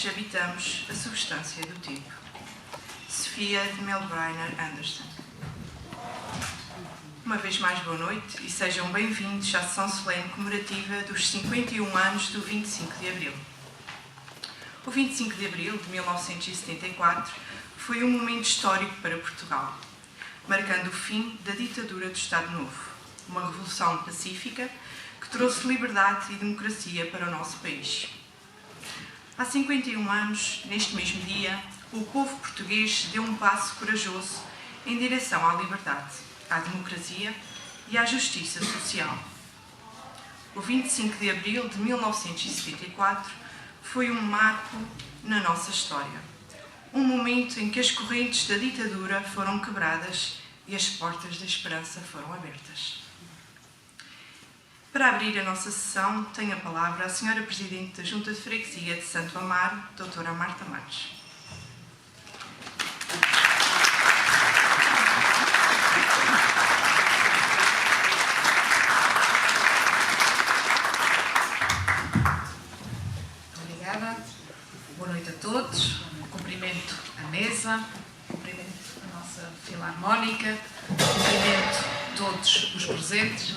todos habitamos a substância do tempo. Sofia de Melbreiner Anderson. Uma vez mais, boa noite e sejam bem-vindos à sessão solene comemorativa dos 51 anos do 25 de Abril. O 25 de Abril de 1974 foi um momento histórico para Portugal, marcando o fim da ditadura do Estado Novo, uma revolução pacífica que trouxe liberdade e democracia para o nosso país. Há 51 anos, neste mesmo dia, o povo português deu um passo corajoso em direção à liberdade, à democracia e à justiça social. O 25 de Abril de 1974 foi um marco na nossa história, um momento em que as correntes da ditadura foram quebradas e as portas da esperança foram abertas. Para abrir a nossa sessão, tem a palavra a Sra. Presidente da Junta de Freguesia de Santo Amaro, Dra. Marta Matos. Obrigada. Boa noite a todos. Cumprimento a mesa, cumprimento a nossa filarmónica, cumprimento todos os presentes.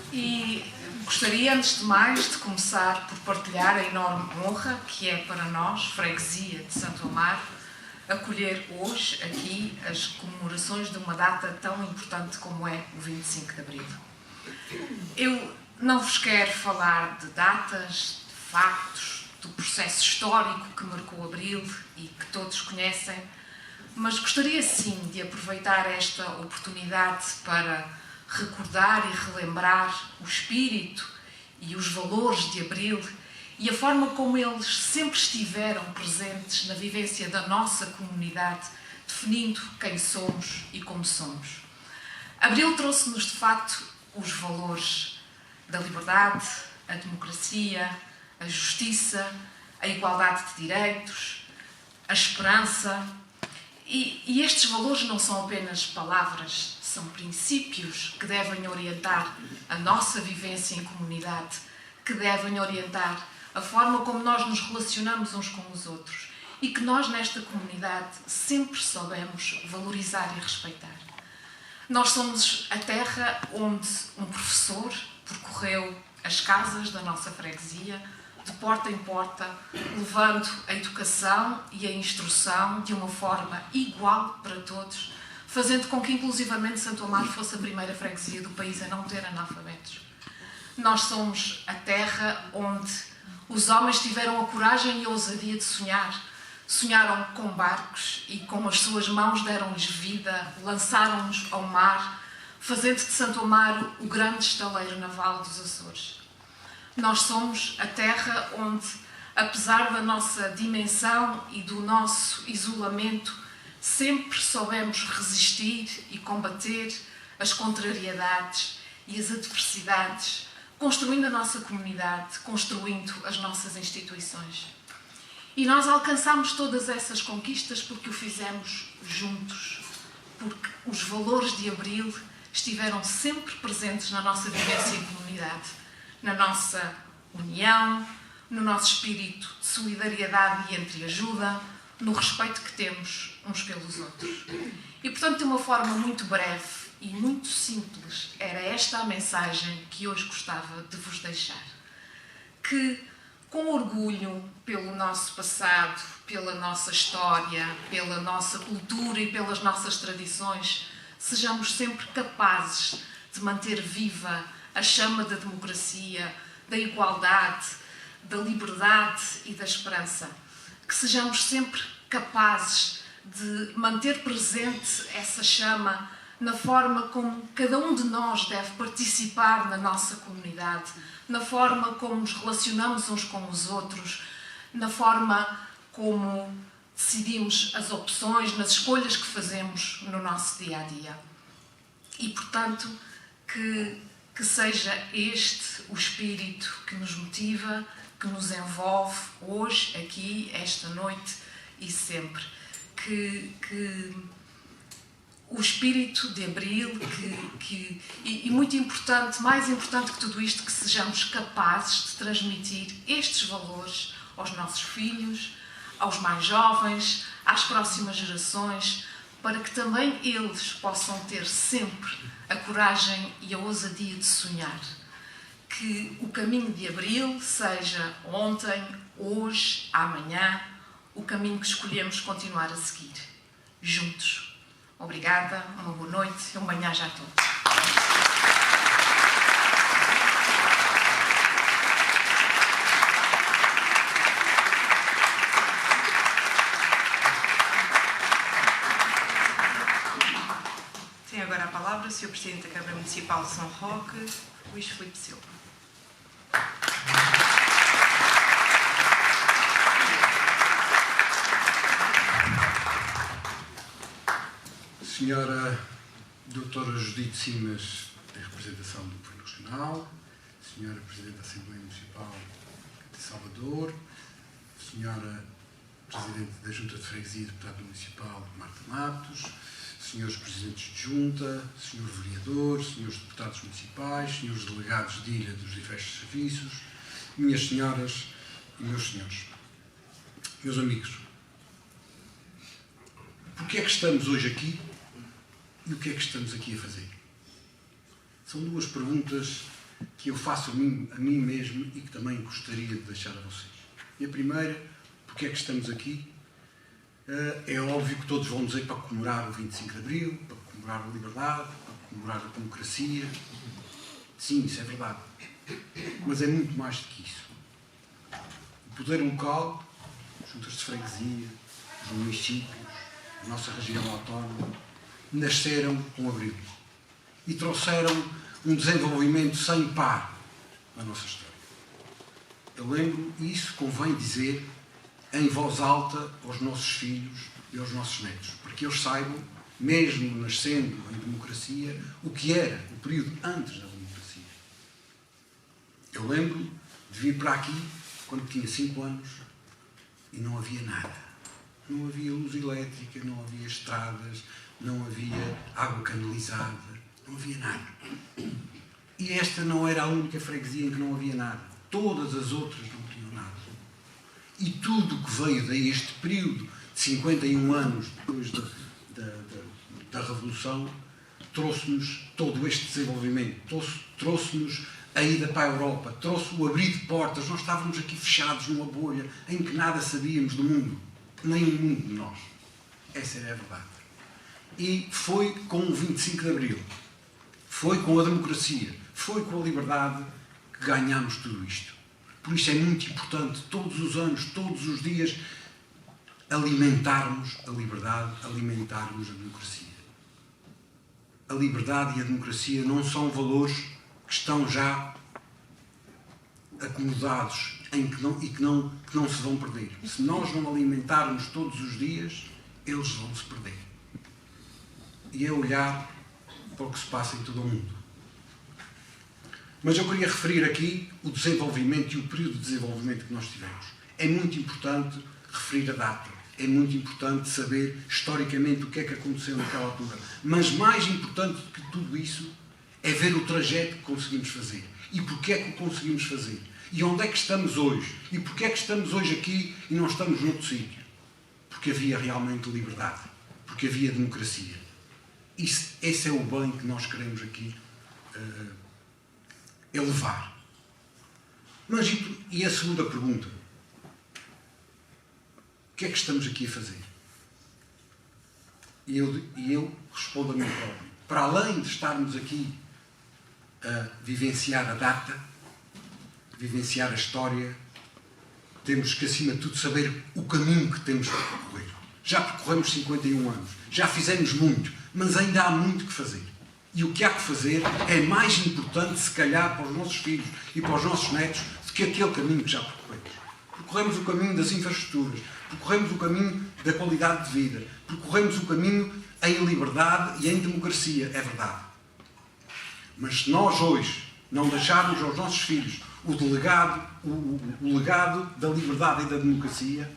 E gostaria, antes de mais, de começar por partilhar a enorme honra que é para nós, Freguesia de Santo Amaro, acolher hoje aqui as comemorações de uma data tão importante como é o 25 de Abril. Eu não vos quero falar de datas, de factos, do processo histórico que marcou Abril e que todos conhecem, mas gostaria sim de aproveitar esta oportunidade para recordar e relembrar o espírito e os valores de Abril e a forma como eles sempre estiveram presentes na vivência da nossa comunidade, definindo quem somos e como somos. Abril trouxe-nos, de facto, os valores da liberdade, a democracia, a justiça, a igualdade de direitos, a esperança. E estes valores não são apenas palavras, são princípios que devem orientar a nossa vivência em comunidade, que devem orientar a forma como nós nos relacionamos uns com os outros e que nós, nesta comunidade, sempre soubemos valorizar e respeitar. Nós somos a terra onde um professor percorreu as casas da nossa freguesia, de porta em porta, levando a educação e a instrução de uma forma igual para todos, fazendo com que, inclusivamente, Santo Amaro fosse a primeira freguesia do país a não ter analfabetos. Nós somos a terra onde os homens tiveram a coragem e a ousadia de sonhar. Sonharam com barcos e com as suas mãos deram-lhes vida, lançaram-nos ao mar, fazendo de Santo Amaro o grande estaleiro naval dos Açores. Nós somos a terra onde, apesar da nossa dimensão e do nosso isolamento, sempre soubemos resistir e combater as contrariedades e as adversidades, construindo a nossa comunidade, construindo as nossas instituições. E nós alcançamos todas essas conquistas porque o fizemos juntos, porque os valores de Abril estiveram sempre presentes na nossa vivência em comunidade, na nossa união, no nosso espírito de solidariedade e entreajuda, no respeito que temos uns pelos outros. E, portanto, de uma forma muito breve e muito simples, era esta a mensagem que hoje gostava de vos deixar. Que, com orgulho pelo nosso passado, pela nossa história, pela nossa cultura e pelas nossas tradições, sejamos sempre capazes de manter viva a chama da democracia, da igualdade, da liberdade e da esperança. Que sejamos sempre capazes de manter presente essa chama na forma como cada um de nós deve participar na nossa comunidade, na forma como nos relacionamos uns com os outros, na forma como decidimos as opções, nas escolhas que fazemos no nosso dia-a-dia. E, portanto, que seja este o espírito que nos motiva, que nos envolve hoje, aqui, esta noite e sempre. Que o espírito de Abril, e muito importante, mais importante que tudo isto, que sejamos capazes de transmitir estes valores aos nossos filhos, aos mais jovens, às próximas gerações, para que também eles possam ter sempre a coragem e a ousadia de sonhar. Que o caminho de Abril seja ontem, hoje, amanhã, o caminho que escolhemos continuar a seguir, juntos. Obrigada, uma boa noite e um bem-aja a todos. Tem agora a palavra o Sr. Presidente da Câmara Municipal de São Roque, Luís Filipe Silva. Senhora Doutora Judite Simas, em representação do Governo Regional, Senhora Presidente da Assembleia Municipal de Salvador, Senhora Presidente da Junta de Freguesia e Deputado Municipal, Marta Matos, Senhores Presidentes de Junta, Senhor Vereador, Senhores Deputados Municipais, Senhores Delegados de Ilha dos diversos serviços, Minhas Senhoras e Meus Senhores. Meus amigos, porquê é que estamos hoje aqui e o que é que estamos aqui a fazer? São duas perguntas que eu faço a mim mesmo e que também gostaria de deixar a vocês. E a primeira, porquê é que estamos aqui? É óbvio que todos vão dizer para comemorar o 25 de Abril, para comemorar a liberdade, para comemorar a democracia. Sim, isso é verdade. Mas é muito mais do que isso. O poder local, juntas de freguesia, os municípios, a nossa região autónoma, nasceram com Abril e trouxeram um desenvolvimento sem par na nossa história. Eu lembro, e isso convém dizer em voz alta aos nossos filhos e aos nossos netos, para que eles saibam, mesmo nascendo em democracia, o que era o período antes da democracia. Eu lembro de vir para aqui quando tinha 5 anos e não havia nada. Não havia luz elétrica, não havia estradas, não havia água canalizada, não havia nada. E esta não era a única freguesia em que não havia nada. Todas as outras não tinham nada. E tudo o que veio deste período de 51 anos depois da Revolução trouxe-nos todo este desenvolvimento, trouxe-nos a ida para a Europa, trouxe o abrir de portas. Nós estávamos aqui fechados numa bolha em que nada sabíamos do mundo, nem o mundo de nós. Essa era a verdade. E foi com o 25 de Abril, foi com a democracia, foi com a liberdade que ganhámos tudo isto. Por isso é muito importante, todos os anos, todos os dias, alimentarmos a liberdade, alimentarmos a democracia. A liberdade e a democracia não são valores que estão já acomodados e que não se vão perder. Se nós não alimentarmos todos os dias, eles vão se perder. E é olhar para o que se passa em todo o mundo. Mas eu queria referir aqui o desenvolvimento e o período de desenvolvimento que nós tivemos. É muito importante referir a data. É muito importante saber historicamente o que é que aconteceu naquela altura. Mas mais importante do que tudo isso é ver o trajeto que conseguimos fazer. E porquê é que o conseguimos fazer. E onde é que estamos hoje. E porquê é que estamos hoje aqui e não estamos noutro sítio. Porque havia realmente liberdade. Porque havia democracia. Esse é o bem que nós queremos aqui elevar. Mas e a segunda pergunta? O que é que estamos aqui a fazer? E eu respondo a mim próprio. Para além de estarmos aqui a vivenciar a data, vivenciar a história, temos que, acima de tudo, saber o caminho que temos para percorrer. Já percorremos 51 anos, já fizemos muito, mas ainda há muito que fazer. E o que há que fazer é mais importante, se calhar, para os nossos filhos e para os nossos netos, do que aquele caminho que já percorremos. Percorremos o caminho das infraestruturas, percorremos o caminho da qualidade de vida, percorremos o caminho em liberdade e em democracia, é verdade. Mas se nós hoje não deixarmos aos nossos filhos o legado da liberdade e da democracia,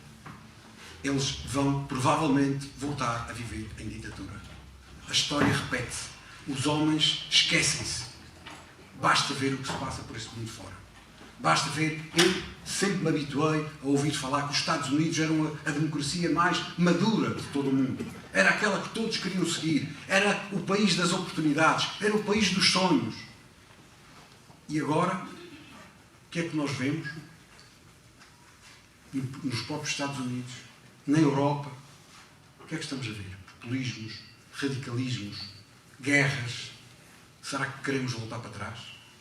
eles vão provavelmente voltar a viver em ditadura. A história repete-se. Os homens esquecem-se. Basta ver o que se passa por esse mundo fora. Basta ver, eu sempre me habituei a ouvir falar que os Estados Unidos eram a democracia mais madura de todo o mundo. Era aquela que todos queriam seguir. Era o país das oportunidades. Era o país dos sonhos. E agora, o que é que nós vemos? Nos próprios Estados Unidos, na Europa, o que é que estamos a ver? Populismos, radicalismos, guerras. Será que queremos voltar para trás?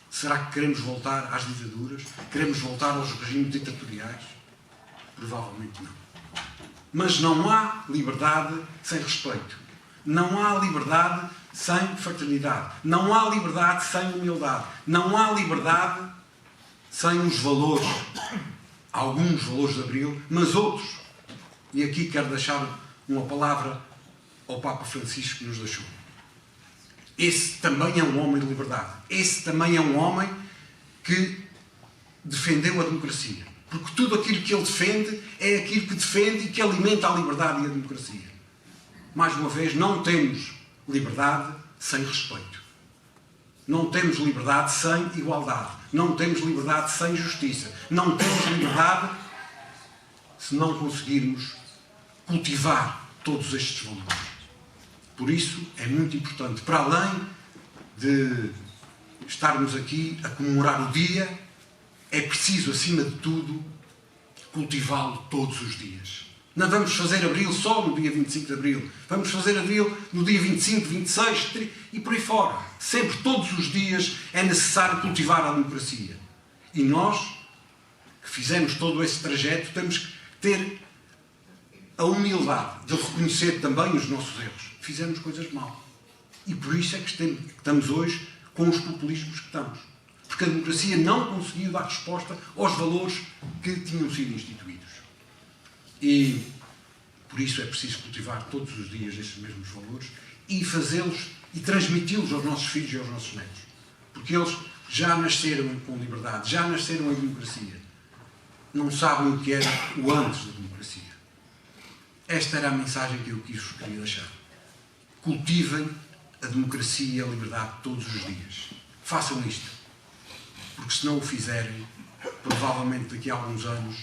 Será que queremos voltar às ditaduras? Queremos voltar aos regimes ditatoriais? Provavelmente não. Mas não há liberdade sem respeito. Não há liberdade sem fraternidade. Não há liberdade sem humildade. Não há liberdade sem os valores. Alguns valores de Abril, mas outros. E aqui quero deixar uma palavra ao Papa Francisco que nos deixou. Esse também é um homem de liberdade. Esse também é um homem que defendeu a democracia. Porque tudo aquilo que ele defende é aquilo que defende e que alimenta a liberdade e a democracia. Mais uma vez, não temos liberdade sem respeito. Não temos liberdade sem igualdade. Não temos liberdade sem justiça. Não temos liberdade se não conseguirmos cultivar todos estes valores. Por isso, é muito importante, para além de estarmos aqui a comemorar o dia, é preciso, acima de tudo, cultivá-lo todos os dias. Não vamos fazer Abril só no dia 25 de Abril. Vamos fazer Abril no dia 25, 26 e por aí fora. Sempre, todos os dias, é necessário cultivar a democracia. E nós, que fizemos todo esse trajeto, temos que ter a humildade de reconhecer também os nossos erros. Fizemos coisas mal. E por isso é que estamos hoje com os populismos que estamos. Porque a democracia não conseguiu dar resposta aos valores que tinham sido instituídos. E por isso é preciso cultivar todos os dias esses mesmos valores e fazê-los e transmiti-los aos nossos filhos e aos nossos netos. Porque eles já nasceram com liberdade, já nasceram em democracia. Não sabem o que era o antes da democracia. Esta era a mensagem que eu queria deixar. Cultivem a democracia e a liberdade todos os dias. Façam isto. Porque se não o fizerem, provavelmente daqui a alguns anos,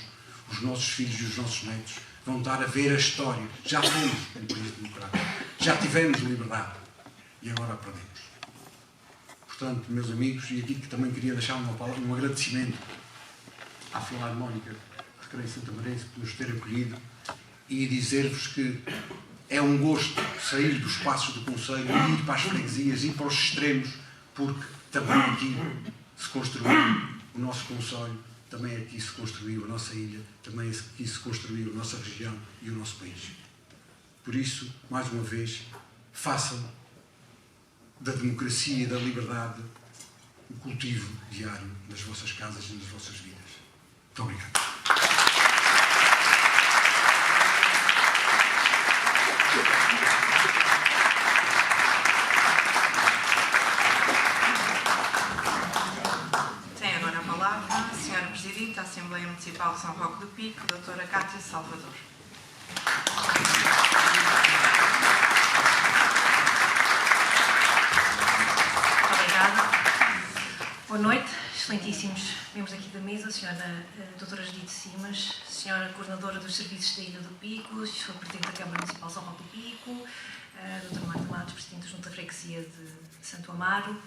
os nossos filhos e os nossos netos vão estar a ver a história. Já fomos um país democrático. Já tivemos liberdade. E agora a perdemos. Portanto, meus amigos, e aqui que também queria deixar um agradecimento à Filarmónica Recreio Santa Marense por nos ter acolhido e dizer-vos que é um gosto sair dos espaços do Conselho, ir para as freguesias, ir para os extremos, porque também aqui se construiu o nosso Conselho, também aqui se construiu a nossa ilha, também aqui se construiu a nossa região e o nosso país. Por isso, mais uma vez, façam da democracia e da liberdade o cultivo diário nas vossas casas e nas vossas vidas. Muito obrigado. Da Assembleia Municipal de São Roque do Pico, doutora Cátia Salvador. Obrigada. Boa noite, excelentíssimos membros aqui da mesa, senhora doutora Judite Simas, senhora coordenadora dos serviços da Ilha do Pico, senhor presidente da Câmara Municipal de São Roque do Pico, doutora Marta Matos, presidente da Junta de Freguesia de Santo Amaro,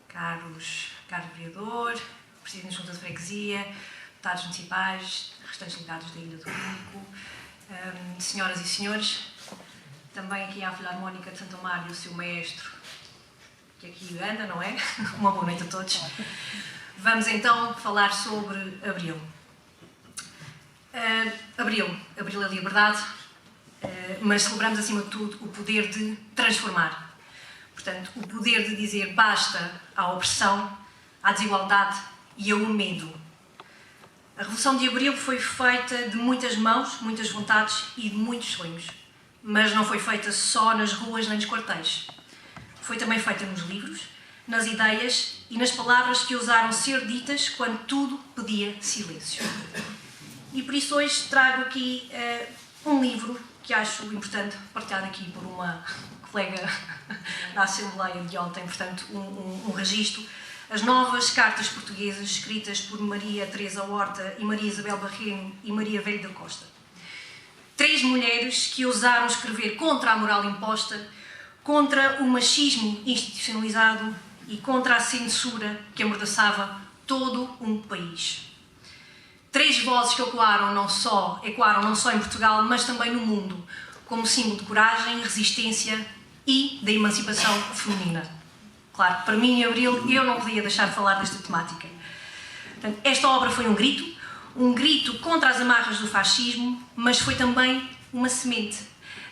caro vereador, presidente da Junta de Freguesia, deputados municipais, restantes ligados da Ilha do Pico, senhoras e senhores, também aqui à Filarmónica de Santo Amaro e o seu maestro, que aqui anda, não é? Uma boa noite a todos. Vamos então falar sobre Abril. Abril é a liberdade, mas celebramos acima de tudo o poder de transformar. Portanto, o poder de dizer basta à opressão, à desigualdade e ao medo. A Revolução de Abril foi feita de muitas mãos, muitas vontades e de muitos sonhos. Mas não foi feita só nas ruas nem nos quartéis. Foi também feita nos livros, nas ideias e nas palavras que ousaram ser ditas quando tudo pedia silêncio. E por isso hoje trago aqui um livro que acho importante partilhar aqui por uma colega da Assembleia de ontem, portanto um registro as novas cartas portuguesas escritas por Maria Teresa Horta e Maria Isabel Barreno e Maria Velho da Costa. 3 mulheres que ousaram escrever contra a moral imposta, contra o machismo institucionalizado e contra a censura que amordaçava todo um país. 3 vozes que ecoaram não só em Portugal, mas também no mundo, como símbolo de coragem, resistência e da emancipação feminina. Claro, para mim, em Abril, eu não podia deixar de falar desta temática. Portanto, esta obra foi um grito contra as amarras do fascismo, mas foi também uma semente.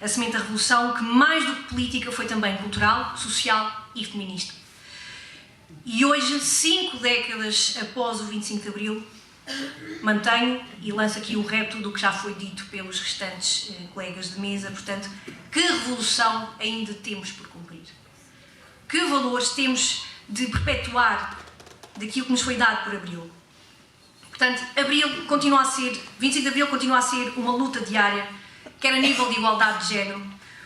A semente da revolução, que mais do que política foi também cultural, social e feminista. E hoje, 5 décadas após o 25 de Abril, mantenho e lanço aqui o repto do que já foi dito pelos restantes colegas de mesa. Portanto, que revolução ainda temos por cumprir? Que valores temos de perpetuar daquilo que nos foi dado por Abril? Portanto, 25 de Abril continua a ser uma luta diária, quer a nível de igualdade de género,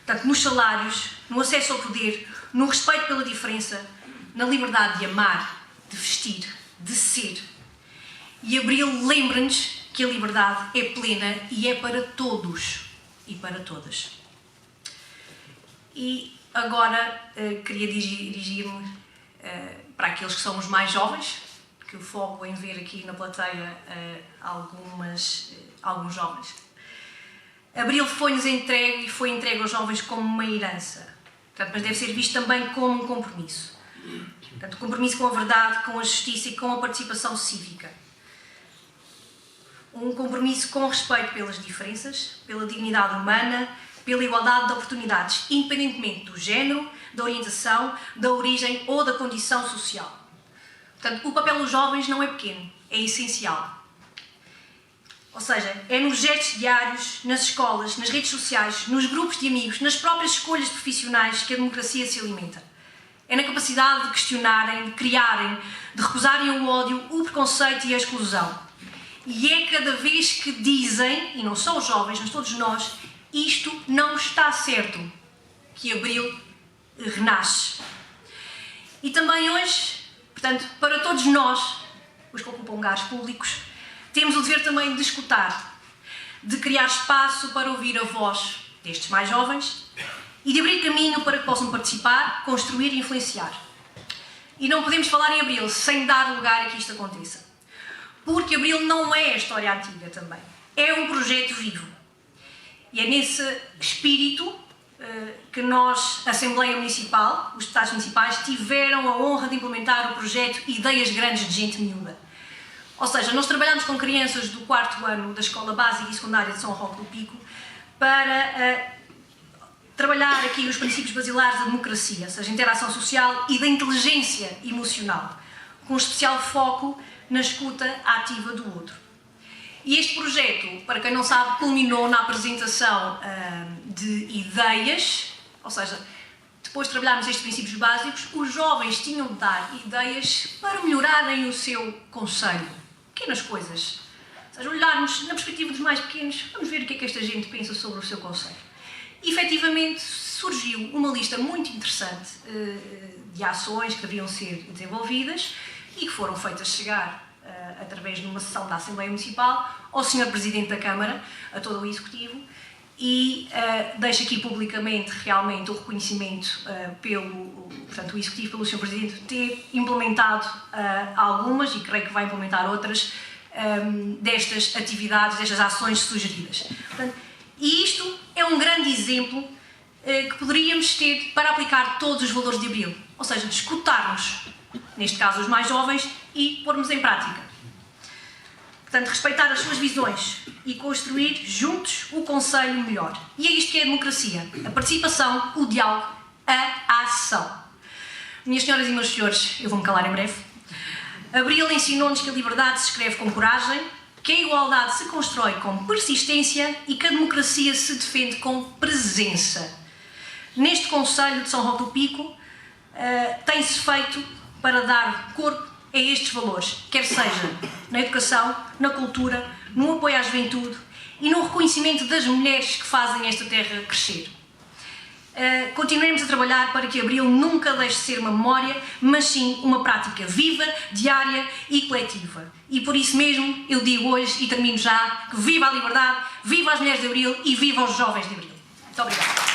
portanto, nos salários, no acesso ao poder, no respeito pela diferença, na liberdade de amar, de vestir, de ser. E Abril lembra-nos que a liberdade é plena e é para todos e para todas. E agora queria dirigir-me para aqueles que são os mais jovens, que o foco em ver aqui na plateia alguns jovens. Abril foi-nos entregue e foi entregue aos jovens como uma herança, portanto, mas deve ser visto também como um compromisso. Portanto, compromisso com a verdade, com a justiça e com a participação cívica. Um compromisso com respeito pelas diferenças, pela dignidade humana, pela igualdade de oportunidades, independentemente do género, da orientação, da origem ou da condição social. Portanto, o papel dos jovens não é pequeno, é essencial. Ou seja, é nos gestos diários, nas escolas, nas redes sociais, nos grupos de amigos, nas próprias escolhas profissionais que a democracia se alimenta. É na capacidade de questionarem, de criarem, de recusarem o ódio, o preconceito e a exclusão. E é cada vez que dizem, e não só os jovens, mas todos nós, isto não está certo, que Abril renasce. E também hoje, portanto, para todos nós, os que ocupam lugares públicos, temos o dever também de escutar, de criar espaço para ouvir a voz destes mais jovens e de abrir caminho para que possam participar, construir e influenciar. E não podemos falar em Abril sem dar lugar a que isto aconteça. Porque Abril não é a história antiga também. É um projeto vivo. E é nesse espírito que nós, a Assembleia Municipal, os deputados municipais, tiveram a honra de implementar o projeto Ideias Grandes de Gente Miúda. Ou seja, nós trabalhamos com crianças do 4º ano da Escola Básica e Secundária de São Roque do Pico para trabalhar aqui os princípios basilares da democracia, ou seja, interação social e da inteligência emocional, com especial foco na escuta ativa do outro. E este projeto, para quem não sabe, culminou na apresentação de ideias, ou seja, depois de trabalharmos estes princípios básicos, os jovens tinham de dar ideias para melhorarem o seu concelho. Pequenas coisas. Ou seja, olharmos na perspectiva dos mais pequenos, vamos ver o que é que esta gente pensa sobre o seu concelho. E, efetivamente, surgiu uma lista muito interessante de ações que deviam ser desenvolvidas e que foram feitas chegar através de uma sessão da Assembleia Municipal ao Sr. Presidente da Câmara, a todo o Executivo, e deixo aqui publicamente realmente o reconhecimento portanto, o Executivo, pelo Sr. Presidente, ter implementado algumas, e creio que vai implementar outras, destas atividades, destas ações sugeridas. Portanto, e isto é um grande exemplo que poderíamos ter para aplicar todos os valores de Abril, ou seja, de escutarmos, neste caso os mais jovens, e pormos em prática. Portanto, respeitar as suas visões e construir juntos o concelho melhor. E é isto que é a democracia, a participação, o diálogo, a ação. Minhas senhoras e meus senhores, eu vou-me calar em breve. Abril ensinou-nos que a liberdade se escreve com coragem, que a igualdade se constrói com persistência e que a democracia se defende com presença. Neste concelho de São Roque do Pico, tem-se feito para dar corpo a estes valores, quer seja na educação, na cultura, no apoio à juventude e no reconhecimento das mulheres que fazem esta terra crescer. Continuemos a trabalhar para que Abril nunca deixe de ser uma memória, mas sim uma prática viva, diária e coletiva. E por isso mesmo eu digo hoje, e termino já, que viva a liberdade, viva as mulheres de Abril e viva os jovens de Abril. Muito obrigada.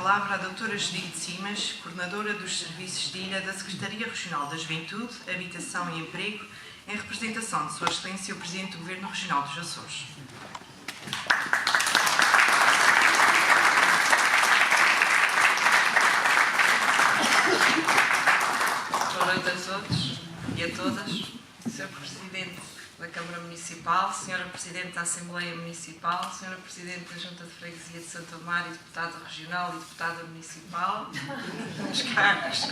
A doutora Judite Simas, coordenadora dos Serviços de Ilha da Secretaria Regional da Juventude, Habitação e Emprego, em representação de Sua Excelência o Presidente do Governo Regional dos Açores. Boa noite a todos e a todas. Sr. Presidente da Câmara Municipal, Sra. Presidente da Assembleia Municipal, Sra. Presidente da Junta de Freguesia de Santo Amaro e Deputada Regional e Deputada Municipal, meus caros,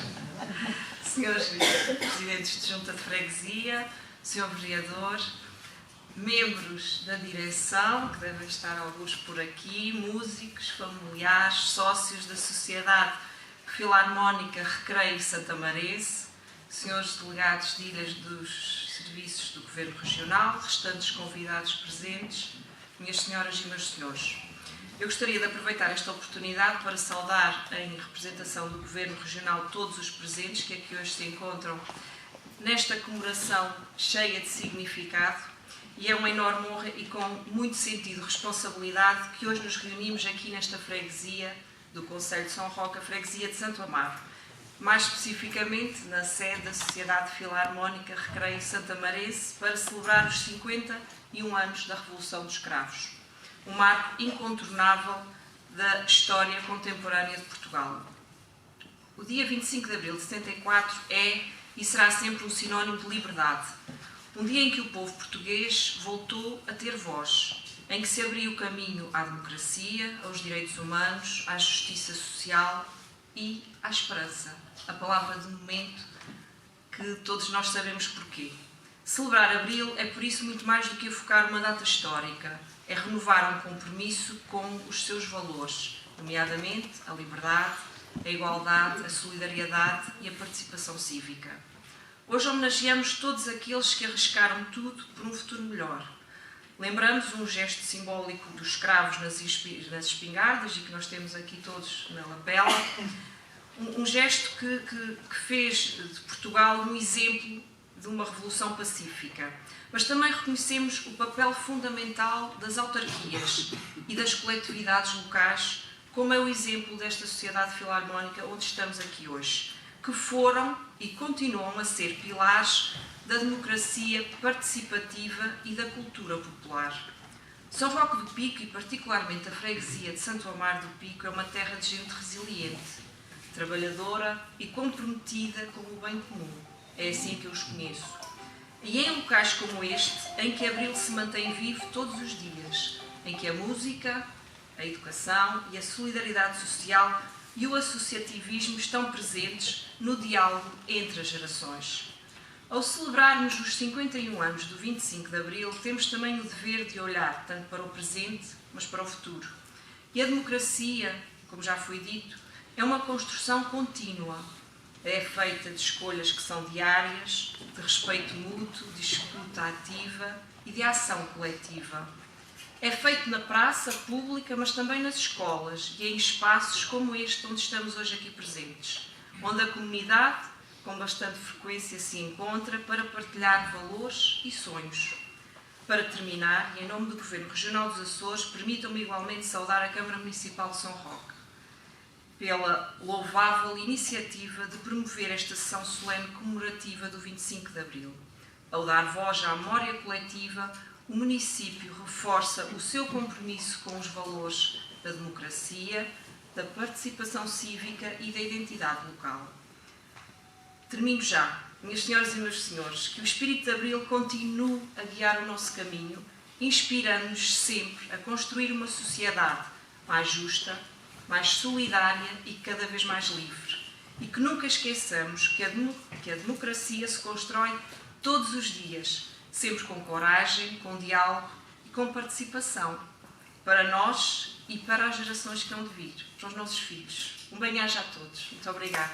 Srs. Presidentes de Junta de Freguesia, Sr. Vereador, membros da direção, que devem estar alguns por aqui, músicos, familiares, sócios da Sociedade Filarmónica Recreio Santamarense, senhores delegados de Ilhas dos Serviços do Governo Regional, restantes convidados presentes, minhas senhoras e meus senhores. Eu gostaria de aproveitar esta oportunidade para saudar, em representação do Governo Regional, todos os presentes que aqui hoje se encontram nesta comemoração cheia de significado, e é uma enorme honra e com muito sentido de responsabilidade que hoje nos reunimos aqui nesta freguesia do Concelho de São Roque, a freguesia de Santo Amaro, mais especificamente na sede da Sociedade Filarmónica Recreio Santamarense, para celebrar os 51 anos da Revolução dos Cravos, um marco incontornável da história contemporânea de Portugal. O dia 25 de abril de 74 é e será sempre um sinónimo de liberdade, um dia em que o povo português voltou a ter voz, em que se abriu o caminho à democracia, aos direitos humanos, à justiça social e à esperança. A palavra de momento que todos nós sabemos porquê. Celebrar Abril é por isso muito mais do que evocar uma data histórica, é renovar um compromisso com os seus valores, nomeadamente a liberdade, a igualdade, a solidariedade e a participação cívica. Hoje homenageamos todos aqueles que arriscaram tudo por um futuro melhor. Lembramos um gesto simbólico dos escravos nas espingardas, e que nós temos aqui todos na lapela, um gesto que fez de Portugal um exemplo de uma revolução pacífica. Mas também reconhecemos o papel fundamental das autarquias e das coletividades locais, como é o exemplo desta Sociedade Filarmónica onde estamos aqui hoje, que foram e continuam a ser pilares da democracia participativa e da cultura popular. São Roque do Pico, e particularmente a freguesia de Santo Amaro do Pico, é uma terra de gente resiliente, trabalhadora e comprometida com o bem comum. É assim que eu os conheço. E em locais como este, em que Abril se mantém vivo todos os dias, em que a música, a educação e a solidariedade social e o associativismo estão presentes no diálogo entre as gerações. Ao celebrarmos os 51 anos do 25 de Abril, temos também o dever de olhar tanto para o presente, mas para o futuro. E a democracia, como já foi dito, é uma construção contínua. É feita de escolhas que são diárias, de respeito mútuo, de escuta ativa e de ação coletiva. É feito na praça pública, mas também nas escolas e em espaços como este onde estamos hoje aqui presentes, onde a comunidade, com bastante frequência, se encontra para partilhar valores e sonhos. Para terminar, e em nome do Governo Regional dos Açores, permitam-me igualmente saudar a Câmara Municipal de São Roque pela louvável iniciativa de promover esta sessão solene comemorativa do 25 de Abril. Ao dar voz à memória coletiva, o município reforça o seu compromisso com os valores da democracia, da participação cívica e da identidade local. Termino já. Minhas senhoras e meus senhores, que o Espírito de Abril continue a guiar o nosso caminho, inspirando-nos sempre a construir uma sociedade mais justa, mais solidária e cada vez mais livre. E que nunca esqueçamos que a democracia se constrói todos os dias, sempre com coragem, com diálogo e com participação, para nós e para as gerações que hão de vir, para os nossos filhos. Um bem-aja a todos. Muito obrigada.